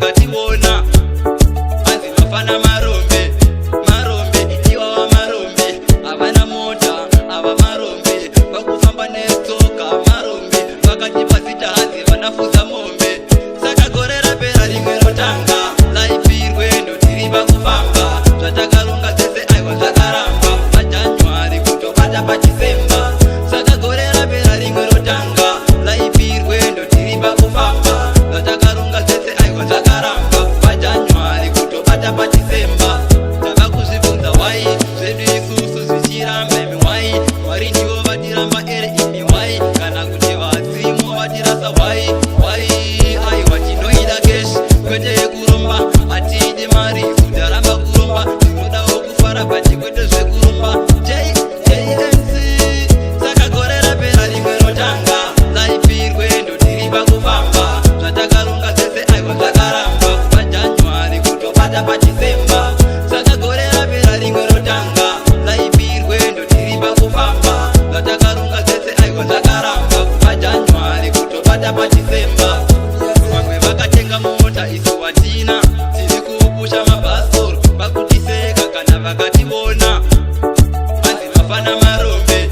vakationa hanzi vafana marombe marombe iwava marombe havana mota ava marombe vakufamba netsoka marombe vakatipa zita hanzi vanafuza mombe saka gore rapera rimwe rotanga laipirwendo tiri vakufamba zvatakaronga dzese aiwa zvakaramba pajanuari kutobata pachisemba saka gore rapera rimwe rotanga laipirwendo tiri vakufamba zvatakaronga dzese aiwa zvakaramba pajanuari kutobata pachisemba takakuzvibvunza wai zvedu isusu zvichiramba imi wai mwari ndivo vatiramba ere imi wai kana kuti vadzimu vatirasa wai wai aiwa tinoida keshi kwete yekuromba hatiidi mari kutaramba kuromba tinodawo kufara bati kwete zvekuromba JNC saka gore rapera rimwe rotanga laipirwendo tiri pakufamba zvatakaronga dzese aiwa zvakaramba pajanuari kutobata pachisemba saka gore rapera rimwe rotanga laipirwendo tiri pakufamba zvatakaronga dzese aiwa zvakaramba pajanuari kutobata pachisemba vamwe vakatenga mota isu watina tiri kupusha mabhasikoro vakutiseka kana vakationa hanzi vafana marombe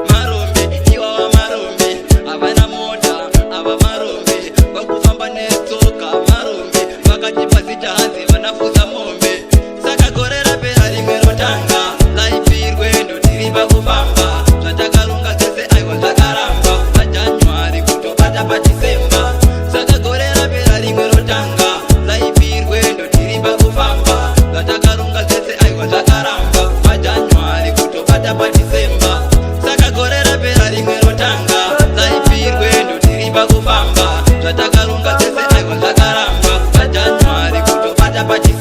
marombe iwava marombe havana mota ava marombe vakufamba netsoka marombe vakatipa zita hanzi vanafuza mombe saka gore rapera rimwe rotanga laipirwendo tiri pakufamba zvatakaronga dzese aiwa zvakaramba pajanuari kutobata pachisemba saka gore rapera rimwe rotanga laipirwendo tiri pakufamba zvatakaronga dzese aiwa zvakaramba pajanuari kutobata pachisemba saka gore rapera rimwe rotanga laipirwendo tiri pakufamba zvatakaronga dzese aiwa zvakaramba pajanuari kutobata pachisemba